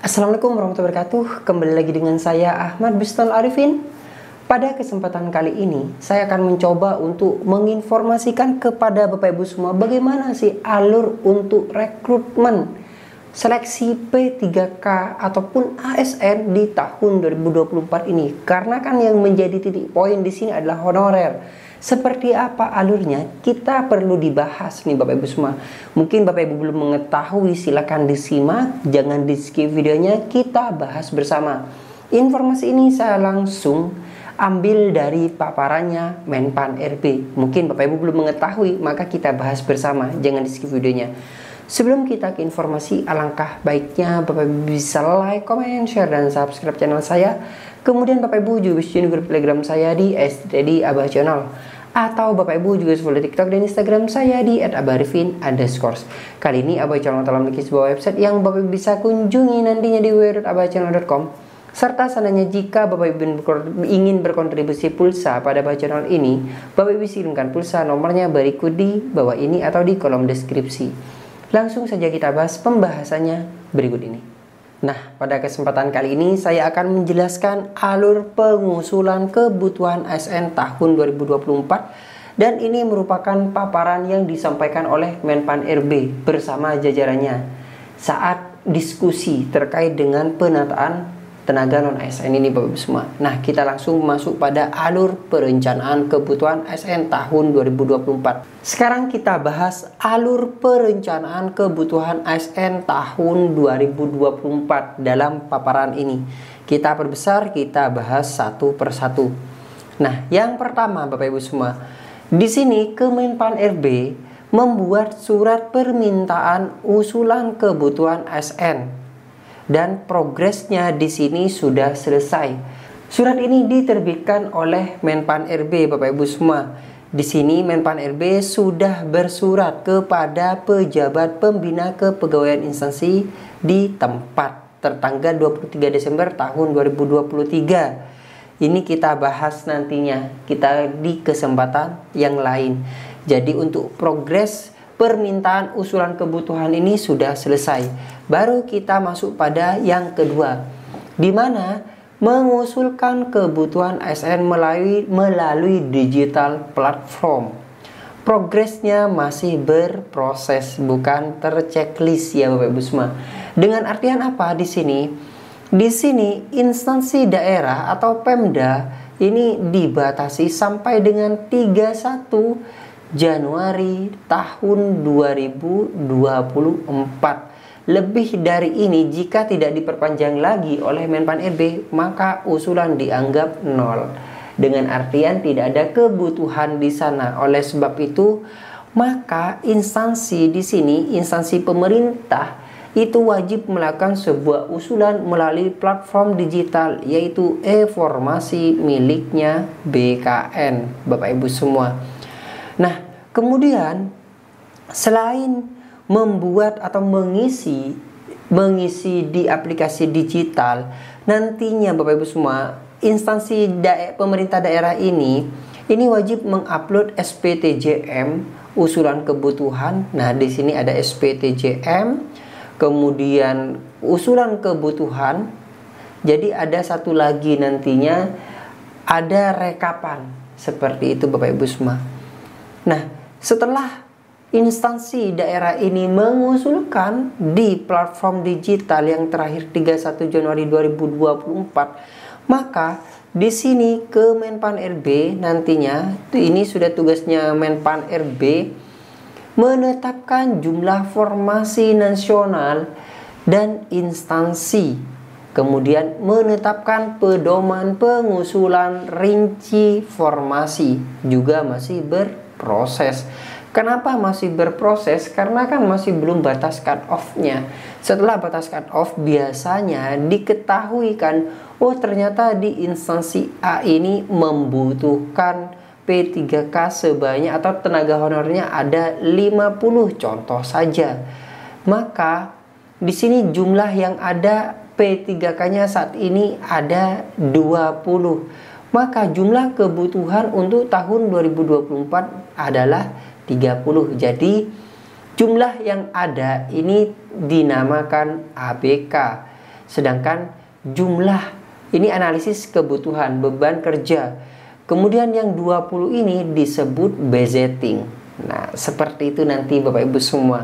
Assalamualaikum warahmatullahi wabarakatuh. Kembali lagi dengan saya Ahmad Bustan Arifin. Pada kesempatan kali ini saya akan mencoba untuk menginformasikan kepada Bapak Ibu semua bagaimana sih alur untuk rekrutmen seleksi P3K ataupun ASN di tahun 2024 ini. Karena kan yang menjadi titik poin di sini adalah honorer. Seperti apa alurnya? Kita perlu dibahas nih Bapak Ibu semua. Mungkin Bapak Ibu belum mengetahui, silakan disimak, jangan di skip videonya, kita bahas bersama. Informasi ini saya langsung ambil dari paparannya Menpan RB. Mungkin Bapak Ibu belum mengetahui, maka kita bahas bersama, jangan di skip videonya. Sebelum kita ke informasi, alangkah baiknya Bapak Ibu bisa like, comment, share, dan subscribe channel saya. Kemudian Bapak Ibu juga bisa join grup Telegram saya di @steady Abah Channel. Atau Bapak Ibu juga follow TikTok dan Instagram saya di @abarifin_. Kali ini Abah Channel telah memiliki sebuah website yang Bapak Ibu bisa kunjungi nantinya di www.abahchannel.com. Serta seandainya jika Bapak Ibu ingin berkontribusi pulsa pada Abah Channel ini, Bapak Ibu kirimkan pulsa, nomornya berikut di bawah ini atau di kolom deskripsi. Langsung saja kita bahas pembahasannya berikut ini. Nah, pada kesempatan kali ini saya akan menjelaskan alur pengusulan kebutuhan ASN tahun 2024, dan ini merupakan paparan yang disampaikan oleh Menpan RB bersama jajarannya saat diskusi terkait dengan penataan tenaga non ASN ini Bapak Ibu semua. Nah, kita langsung masuk pada alur perencanaan kebutuhan ASN tahun 2024. Sekarang kita bahas alur perencanaan kebutuhan ASN tahun 2024 dalam paparan ini. Kita perbesar, kita bahas satu persatu. Nah, yang pertama Bapak Ibu semua, di sini Kemenpan RB membuat surat permintaan usulan kebutuhan ASN. Dan progresnya di sini sudah selesai. Surat ini diterbitkan oleh Menpan RB Bapak Ibu semua. Di sini Menpan RB sudah bersurat kepada pejabat pembina kepegawaian instansi di tempat tertanggal 23 Desember tahun 2023. Ini kita bahas nantinya kita di kesempatan yang lain. Jadi untuk progres permintaan usulan kebutuhan ini sudah selesai. Baru kita masuk pada yang kedua, di mana mengusulkan kebutuhan ASN melalui digital platform. Progresnya masih berproses, bukan terchecklist ya Bapak Ibu semua. Dengan artian apa di sini? Di sini instansi daerah atau Pemda ini dibatasi sampai dengan 31 Januari tahun 2024. Lebih dari ini jika tidak diperpanjang lagi oleh Menpan RB, maka usulan dianggap nol. Dengan artian tidak ada kebutuhan di sana. Oleh sebab itu, maka instansi di sini, instansi pemerintah itu wajib melakukan sebuah usulan melalui platform digital, yaitu e-formasi miliknya BKN, Bapak Ibu semua. Nah, kemudian selain membuat atau mengisi di aplikasi digital, nantinya Bapak Ibu semua, instansi pemerintah daerah ini wajib mengupload SPTJM usulan kebutuhan. Nah, di sini ada SPTJM, kemudian usulan kebutuhan. Jadi ada satu lagi nantinya ada rekapan. Seperti itu Bapak Ibu semua. Nah, setelah instansi daerah ini mengusulkan di platform digital yang terakhir 31 Januari 2024, maka di sini Kemenpan RB nantinya, ini sudah tugasnya Menpan RB, menetapkan jumlah formasi nasional dan instansi. Kemudian menetapkan pedoman pengusulan rinci formasi, juga masih berproses. Kenapa masih berproses? Karena kan masih belum batas cut off-nya. Setelah batas cut off biasanya diketahui kan, oh ternyata di instansi A ini membutuhkan P3K sebanyak atau tenaga honornya ada 50 contoh saja. Maka di sini jumlah yang ada P3K-nya saat ini ada 20. maka jumlah kebutuhan untuk tahun 2024 adalah 30. Jadi jumlah yang ada ini dinamakan ABK. Sedangkan jumlah ini analisis kebutuhan beban kerja. Kemudian yang 20 ini disebut budgeting. Nah, seperti itu nanti Bapak Ibu semua.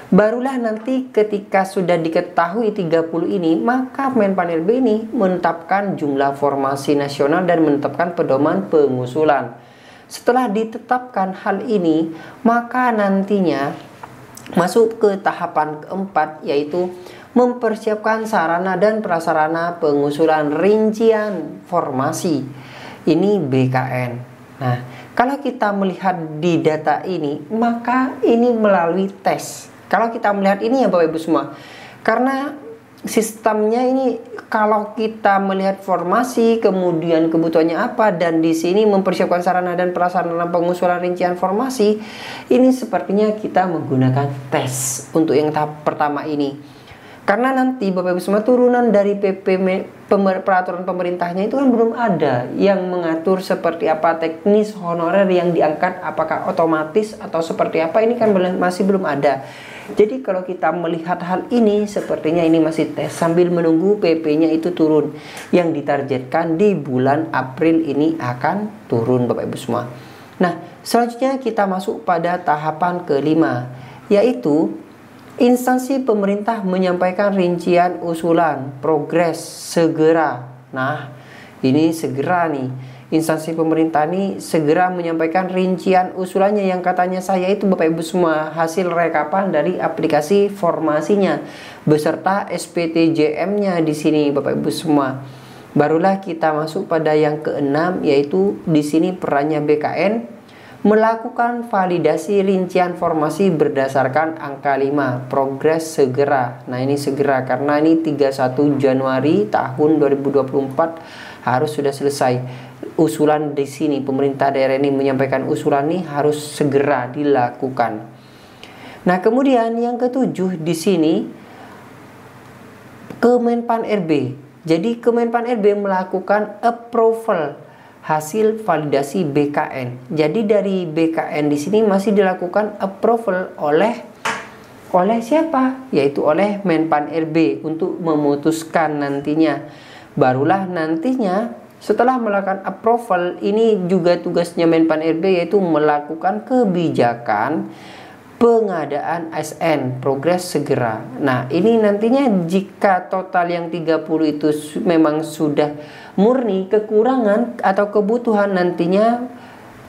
Barulah nanti ketika sudah diketahui 30 ini, maka Menpan RB ini menetapkan jumlah formasi nasional dan menetapkan pedoman pengusulan. Setelah ditetapkan hal ini, maka nantinya masuk ke tahapan keempat, yaitu mempersiapkan sarana dan prasarana pengusulan rincian formasi. Ini BKN. Nah, kalau kita melihat di data ini, maka ini melalui tes. Kalau kita melihat ini ya Bapak Ibu semua, karena sistemnya ini kalau kita melihat formasi, kemudian kebutuhannya apa, dan di sini mempersiapkan sarana dan prasarana pengusulan rincian formasi, ini sepertinya kita menggunakan tes untuk yang tahap pertama ini. Karena nanti Bapak Ibu semua turunan dari peraturan pemerintahnya itu kan belum ada yang mengatur seperti apa teknis honorer yang diangkat, apakah otomatis atau seperti apa, ini kan masih belum ada. Jadi kalau kita melihat hal ini, sepertinya ini masih tes sambil menunggu PP-nya itu turun, yang ditargetkan di bulan April ini akan turun Bapak Ibu semua. Nah, selanjutnya kita masuk pada tahapan kelima, yaitu instansi pemerintah menyampaikan rincian usulan progres segera. Nah, ini segera nih. Instansi pemerintah ini segera menyampaikan rincian usulannya, yang katanya saya itu Bapak Ibu semua hasil rekapan dari aplikasi formasinya beserta SPTJM-nya di sini Bapak Ibu semua. Barulah kita masuk pada yang keenam, yaitu di sini perannya BKN melakukan validasi rincian formasi berdasarkan angka 5 progres segera. Nah, ini segera karena ini 31 Januari tahun 2024 harus sudah selesai. Usulan di sini pemerintah daerah ini menyampaikan usulan ini harus segera dilakukan. Nah, kemudian yang ketujuh di sini Kemenpan RB. Jadi Kemenpan RB melakukan approval hasil validasi BKN. Jadi dari BKN di sini masih dilakukan approval oleh siapa? Yaitu oleh Menpan RB untuk memutuskan nantinya. Barulah nantinya setelah melakukan approval, ini juga tugasnya Menpan RB, yaitu melakukan kebijakan pengadaan ASN progres segera. Nah, ini nantinya jika total yang 30 itu memang sudah murni kekurangan atau kebutuhan, nantinya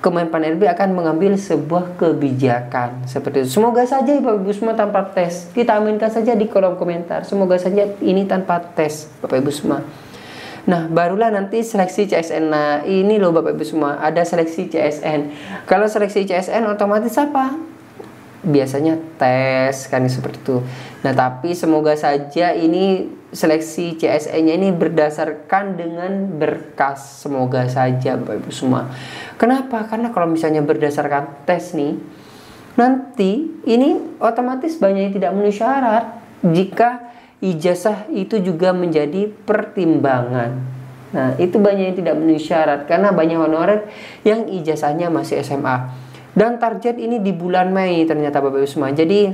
Kemenpan RB akan mengambil sebuah kebijakan seperti itu. Semoga saja Bapak Ibu semua tanpa tes. Kita aminkan saja di kolom komentar. Semoga saja ini tanpa tes Bapak Ibu semua. Nah, barulah nanti seleksi CSN. Nah, ini loh Bapak Ibu semua, ada seleksi CSN. Kalau seleksi CSN otomatis apa? Biasanya tes kan seperti itu. Nah, tapi semoga saja ini seleksi CSN-nya ini berdasarkan dengan berkas. Semoga saja Bapak Ibu semua. Kenapa? Karena kalau misalnya berdasarkan tes nih, nanti ini otomatis banyak yang tidak memenuhi syarat. Jika ijazah itu juga menjadi pertimbangan. Nah, itu banyak yang tidak memenuhi syarat karena banyak honorer yang ijazahnya masih SMA. Dan target ini di bulan Mei ternyata Bapak Ibu semua. Jadi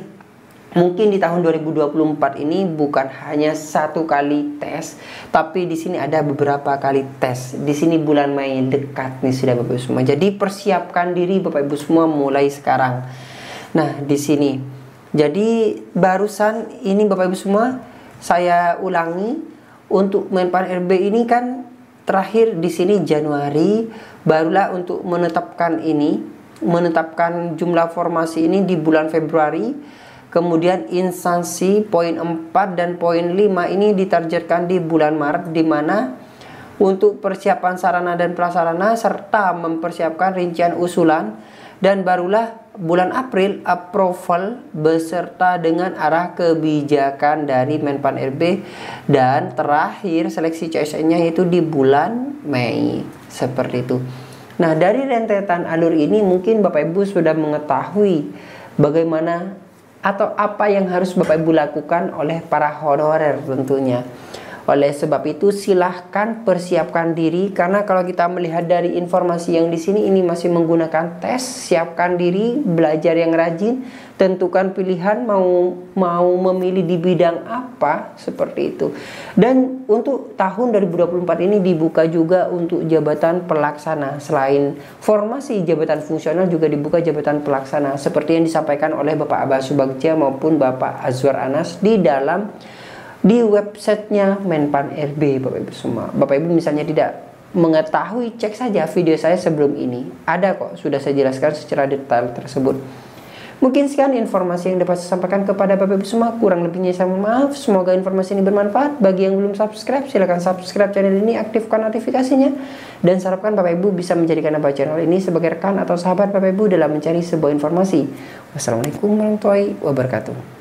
mungkin di tahun 2024 ini bukan hanya satu kali tes, tapi di sini ada beberapa kali tes. Di sini bulan Mei dekat nih sudah Bapak Ibu semua. Jadi persiapkan diri Bapak Ibu semua mulai sekarang. Nah, di sini. Jadi barusan ini Bapak Ibu semua saya ulangi, untuk Menpan RB ini kan terakhir di sini Januari, barulah untuk menetapkan jumlah formasi ini di bulan Februari. Kemudian instansi poin 4 dan poin 5 ini ditargetkan di bulan Maret, di mana untuk persiapan sarana dan prasarana serta mempersiapkan rincian usulan, dan barulah bulan April approval beserta dengan arah kebijakan dari Menpan RB, dan terakhir seleksi CSN-nya itu di bulan Mei seperti itu. Nah, dari rentetan alur ini mungkin Bapak Ibu sudah mengetahui bagaimana atau apa yang harus Bapak Ibu lakukan oleh para honorer tentunya. Oleh sebab itu silahkan persiapkan diri, karena kalau kita melihat dari informasi yang di sini ini masih menggunakan tes. Siapkan diri, belajar yang rajin, tentukan pilihan mau memilih di bidang apa, seperti itu. Dan untuk tahun 2024 ini dibuka juga untuk jabatan pelaksana. Selain formasi jabatan fungsional juga dibuka jabatan pelaksana seperti yang disampaikan oleh Bapak Abbas Subagja maupun Bapak Azwar Anas di websitenya Menpan RB. Bapak Ibu semua, Bapak Ibu misalnya tidak mengetahui, cek saja video saya sebelum ini, ada kok, sudah saya jelaskan secara detail tersebut. Mungkin sekian informasi yang dapat saya sampaikan kepada Bapak Ibu semua, kurang lebihnya saya mohon maaf. Semoga informasi ini bermanfaat. Bagi yang belum subscribe, silahkan subscribe channel ini, aktifkan notifikasinya, dan saya harapkan Bapak Ibu bisa menjadikan channel ini sebagai rekan atau sahabat Bapak Ibu dalam mencari sebuah informasi. Wassalamualaikum warahmatullahi wabarakatuh.